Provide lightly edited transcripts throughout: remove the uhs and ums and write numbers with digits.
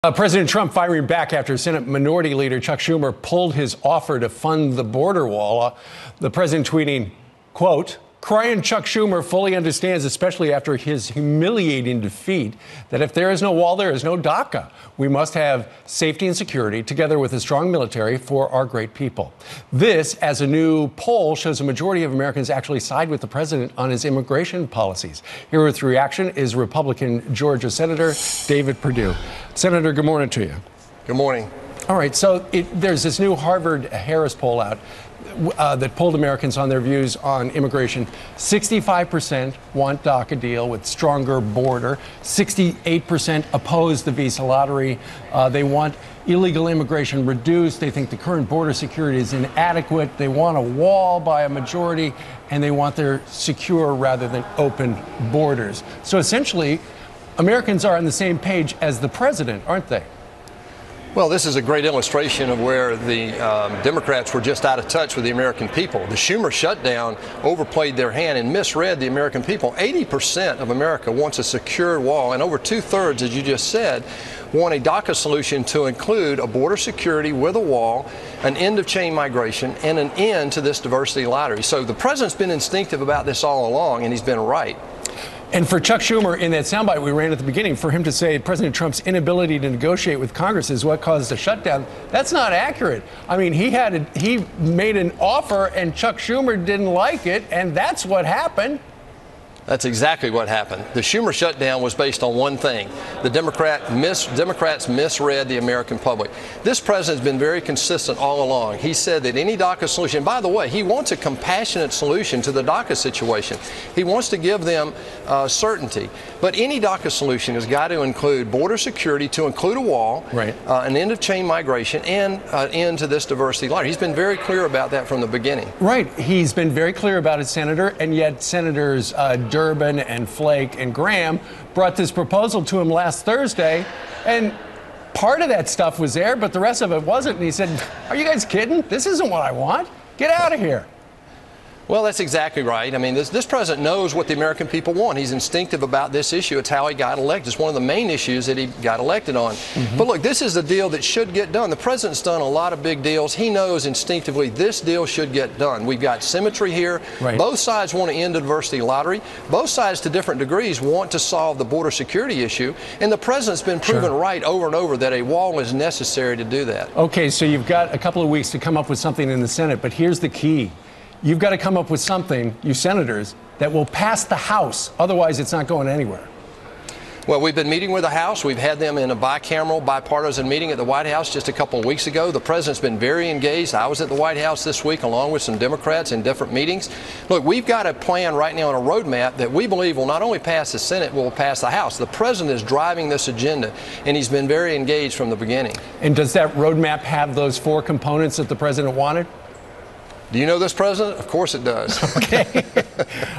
President Trump firing back after Senate Minority Leader Chuck Schumer pulled his offer to fund the border wall. The president tweeting, quote, "Crying Chuck Schumer fully understands, especially after his humiliating defeat, that if there is no wall, there is no DACA. We must have safety and security together with a strong military for our great people." This, as a new poll shows, a majority of Americans actually side with the president on his immigration policies. Here with reaction is Republican Georgia Senator David Perdue. Senator, good morning to you. Good morning. All right, so there's this new Harvard-Harris poll out that polled Americans on their views on immigration. 65% want DACA deal with stronger border. 68% oppose the visa lottery. They want illegal immigration reduced. They think the current border security is inadequate. They want a wall by a majority, and they want their secure rather than open borders. So essentially, Americans are on the same page as the president, aren't they? Well, this is a great illustration of where the Democrats were just out of touch with the American people. The Schumer shutdown overplayed their hand and misread the American people. 80% of America wants a secure wall, and over 2/3, as you just said, want a DACA solution to include a border security with a wall, an end of chain migration, and an end to this diversity lottery. So the president's been instinctive about this all along, and he's been right. And for Chuck Schumer, in that soundbite we ran at the beginning, for him to say President Trump's inability to negotiate with Congress is what caused the shutdown, that's not accurate. I mean, he made an offer and Chuck Schumer didn't like it, and that's what happened. That's exactly what happened. The Schumer shutdown was based on one thing. The Democrats misread the American public. This president's been very consistent all along. He said that any DACA solution, by the way, he wants a compassionate solution to the DACA situation. He wants to give them certainty. But any DACA solution has got to include border security, to include a wall, right, an end of chain migration, and an end to this diversity lottery. He's been very clear about that from the beginning. Right. He's been very clear about it, Senator, and yet Senators Durbin and Flake and Graham brought this proposal to him last Thursday, and part of that stuff was there, but the rest of it wasn't. And he said, "Are you guys kidding? This isn't what I want. Get out of here." Well, that's exactly right. I mean, this president knows what the American people want. He's instinctive about this issue. It's how he got elected. It's one of the main issues that he got elected on. But look, this is a deal that should get done. The president's done a lot of big deals. He knows instinctively this deal should get done. We've got symmetry here. Right. Both sides want to end the diversity lottery. Both sides, to different degrees, want to solve the border security issue. And the president's been proven right over and over that a wall is necessary to do that. Okay, so you've got a couple of weeks to come up with something in the Senate, but here's the key. You've got to come up with something, you senators, that will pass the House. Otherwise, it's not going anywhere. Well, we've been meeting with the House. We've had them in a bicameral, bipartisan meeting at the White House just a couple of weeks ago. The president's been very engaged. I was at the White House this week along with some Democrats in different meetings. Look, we've got a plan right now on a roadmap that we believe will not only pass the Senate, but will pass the House. The president is driving this agenda, and he's been very engaged from the beginning. And does that roadmap have those four components that the president wanted? Do you know this president? Of course it does. Okay.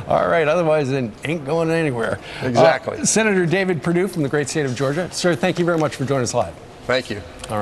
All right. Otherwise, it ain't going anywhere. Exactly. Senator David Perdue from the great state of Georgia. Sir, thank you very much for joining us live. Thank you. All right.